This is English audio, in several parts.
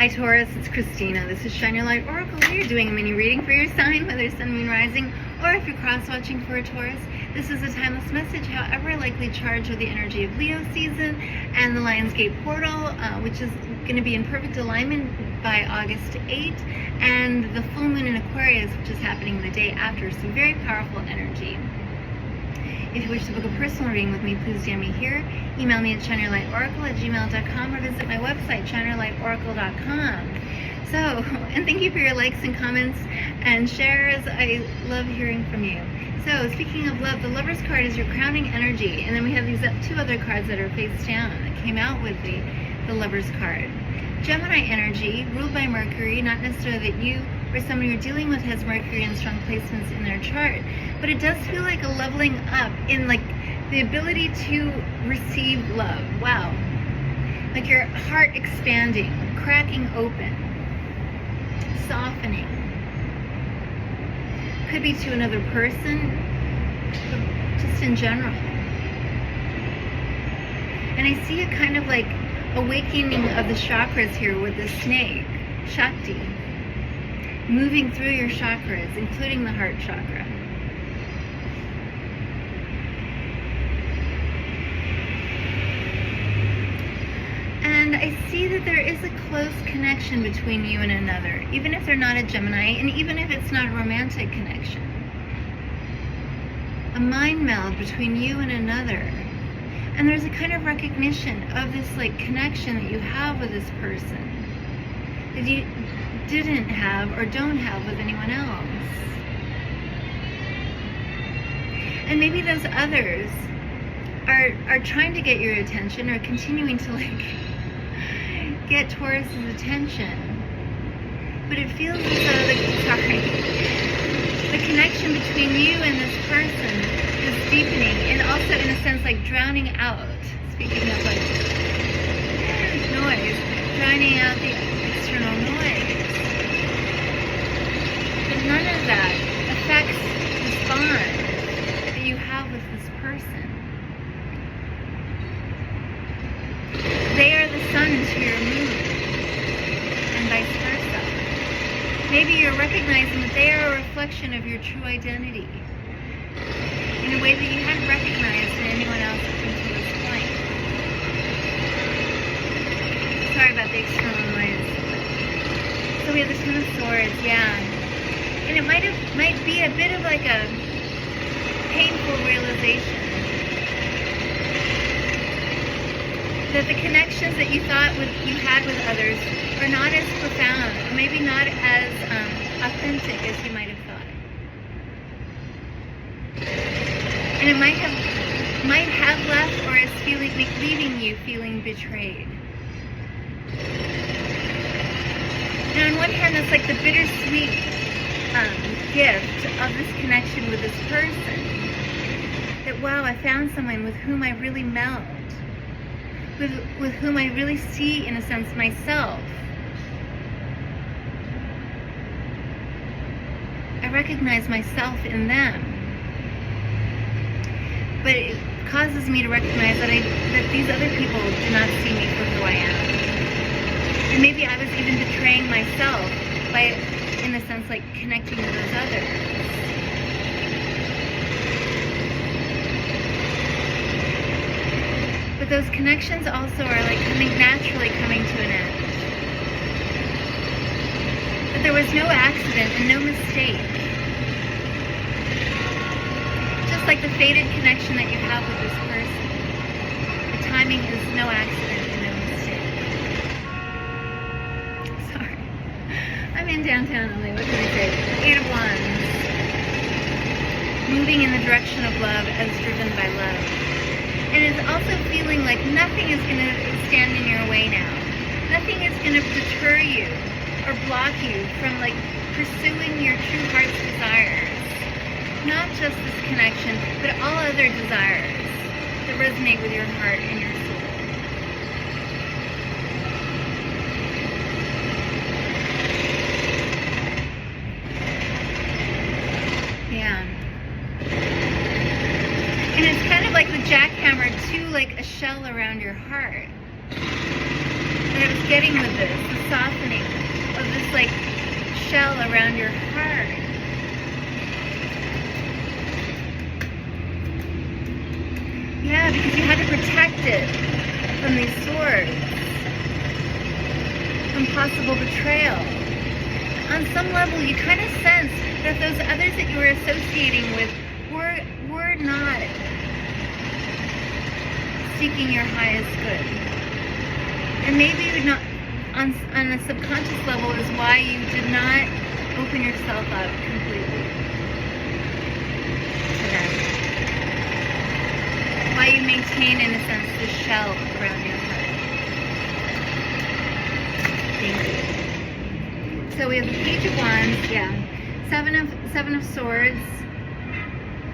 Hi Taurus, it's Christina. This is Shine Your Light Oracle. We are doing a mini reading for your sign, whether Sun, Moon, Rising, or if you're cross-watching for a Taurus. This is a timeless message, however likely charged with the energy of Leo season and the Lionsgate portal, which is going to be in perfect alignment by August 8th, and the full moon in Aquarius, which is happening the day after, so very powerful energy. If you wish to book a personal reading with me, please DM me here. Email me at shineyourlightoracle@gmail.com or visit my website, shineyourlightoracle.com. So, and thank you for your likes and comments and shares. I love hearing from you. So, speaking of love, the Lover's card is your crowning energy. And then we have these two other cards that are face down that came out with the Lover's card. Gemini energy, ruled by Mercury, not necessarily that you or someone you're dealing with has Mercury in strong placements in their chart, but it does feel like a leveling up in like the ability to receive love. Wow. Like your heart expanding, cracking open, softening. Could be to another person, but just in general. And I see a kind of like awakening of the chakras here with the snake, Shakti, moving through your chakras, including the heart chakra. And I see that there is a close connection between you and another, even if they're not a Gemini, and even if it's not a romantic connection. A mind meld between you and another. And there's a kind of recognition of this like connection that you have with this person that you didn't have or don't have with anyone else. And maybe those others are trying to get your attention or continuing to like get Taurus's attention. But it feels as though the connection between you and this person is deepening, and also in a sense like drowning out, speaking of like noise, drowning out the external noise. But none of that affects this bond that you have with this person. They are the sun to your moon, and vice versa. Maybe you're recognizing that they are a reflection of your true identity in a way that you hadn't recognized in anyone else up until this point. Sorry about the external noise. So we have the Ten of Swords, yeah. And it might be a bit of like a painful realization that the connections that you thought you had with others are not as profound, or maybe not as authentic as you might have thought. And it might have left or is leaving you feeling betrayed. And on one hand, that's like the bittersweet gift of this connection with this person. That wow, I found someone with whom I really meld. With whom I really see, in a sense, myself. I recognize myself in them. But it causes me to recognize that these other people do not see me for who I am. And maybe I was even betraying myself by, in a sense, like connecting with those others. But those connections also are like naturally coming to an end. But there was no accident and no mistake. Just like the fated connection that you have with this person. The timing is no accident and no mistake. Sorry. I'm in downtown LA, what can I say? 8 of Wands. Moving in the direction of love as driven by love. And it's also feeling like nothing is going to stand in your way now. Nothing is going to deter you or block you from like pursuing your true heart's desires. Not just this connection, but all other desires that resonate with your heart and your soul. Yeah. And it's kind of like the jackhammer to like a shell around your heart. And I was getting with this softening of this like shell around your heart. Yeah, because you had to protect it from these swords, from possible betrayal. On some level, you kind of sense that those others that you were associating with were not seeking your highest good. And maybe you're not, on a subconscious level, is why you did not open yourself up completely to them. Why you maintain, in a sense, the shell around your heart. Thank you. So we have the Page of Wands, yeah. Seven of Swords.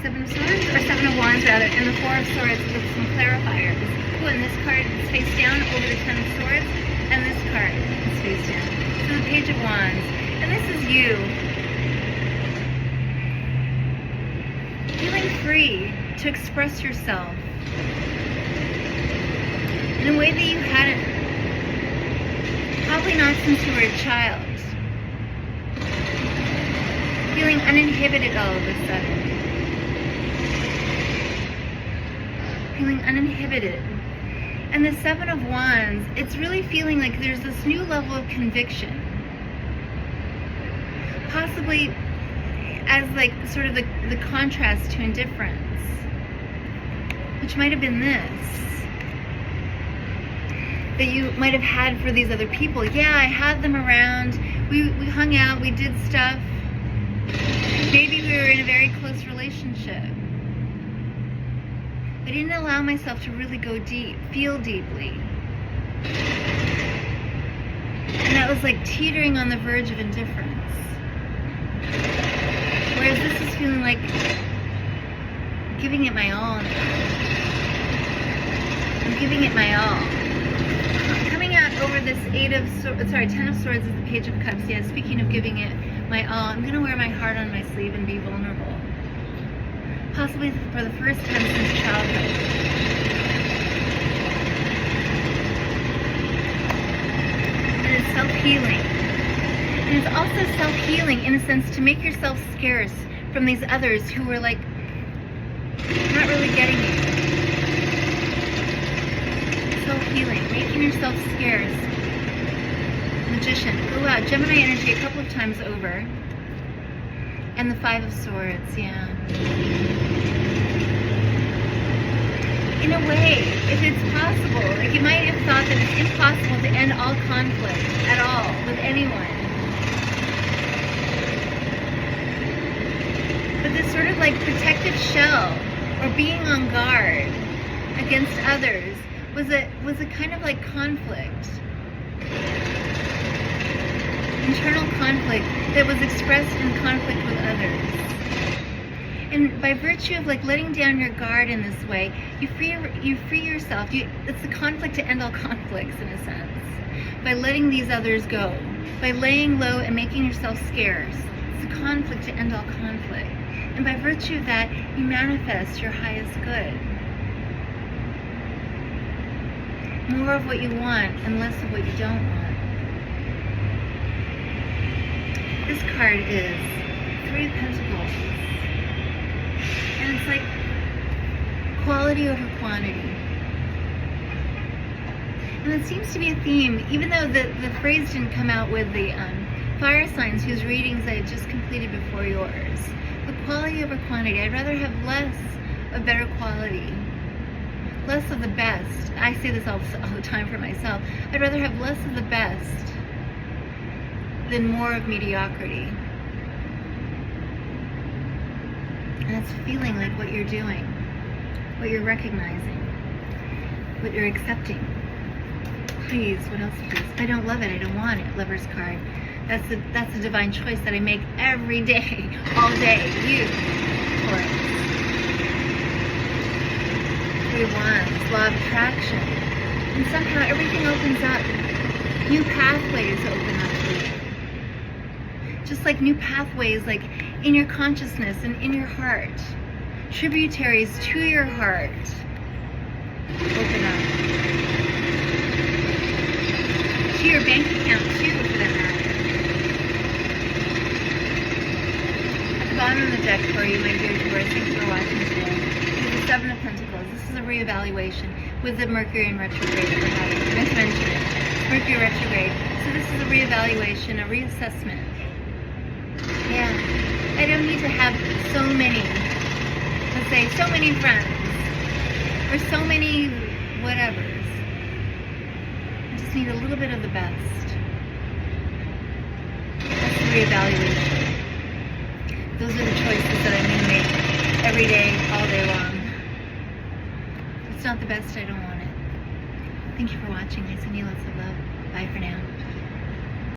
Seven of Swords? Or Seven of Wands, rather. And the Four of Swords with some clarifiers. Oh, and this card is face down over the Ten of Swords. And this card is face down. So the Page of Wands. And this is you. Feeling free to express yourself in a way that you hadn't, probably not since you were a child. Feeling uninhibited all of a sudden. Feeling uninhibited. And the Seven of Wands, it's really feeling like there's this new level of conviction. Possibly as like sort of the contrast to indifference. Which might have been this. That you might have had for these other people. Yeah, I had them around. We hung out, we did stuff. Maybe we were in a very close relationship. I didn't allow myself to really go deep, feel deeply. And that was like teetering on the verge of indifference. Whereas this is feeling like giving it my all. I'm giving it my all. Coming out over this Ten of Swords is the Page of Cups. Yeah, speaking of giving it my all, I'm going to wear my heart on my sleeve and be vulnerable. Possibly for the first time since childhood. And it's self-healing. And it's also self-healing in a sense to make yourself scarce from these others who were like, not really getting you. Self-healing, making yourself scarce. Magician. Oh wow, Gemini energy a couple of times over. And the Five of Swords, yeah. In a way, if it's possible, like you might have thought that it's impossible to end all conflict at all with anyone. But this sort of like protective shell or being on guard against others was a kind of like conflict. Internal conflict that was expressed in conflict with others. And by virtue of like letting down your guard in this way, you free yourself. It's the conflict to end all conflicts in a sense. By letting these others go. By laying low and making yourself scarce. It's the conflict to end all conflict. And by virtue of that, you manifest your highest good. More of what you want and less of what you don't want. This card is Three of Pentacles. And it's like quality over quantity. And it seems to be a theme, even though the phrase didn't come out with the fire signs whose readings I had just completed before yours. The quality over quantity. I'd rather have less of better quality. Less of the best. I say this all the time for myself. I'd rather have less of the best than more of mediocrity. And it's feeling like what you're doing, what you're recognizing, what you're accepting. Please, what else please? If I don't love it, I don't want it. Lover's card. That's a divine choice that I make every day, all day. You, Taurus. Three of Wands, law of attraction. And somehow everything opens up. New pathways open up for you. Just like new pathways, like in your consciousness and in your heart. Tributaries to your heart open up. to your bank account too, for that matter. At the bottom of the deck for you, my dear Taurus, thanks for watching today. This is the Seven of Pentacles. This is a reevaluation with the Mercury in retrograde that we're having. I meant to mention it. Mercury retrograde. So this is a reevaluation, a reassessment. Yeah. I don't need to have so many, let's say, so many friends, or so many whatevers. I just need a little bit of the best. That's the reevaluation. Those are the choices that I'm going to make every day, all day long. If it's not the best, I don't want it. Thank you for watching. I send you lots of love. Bye for now.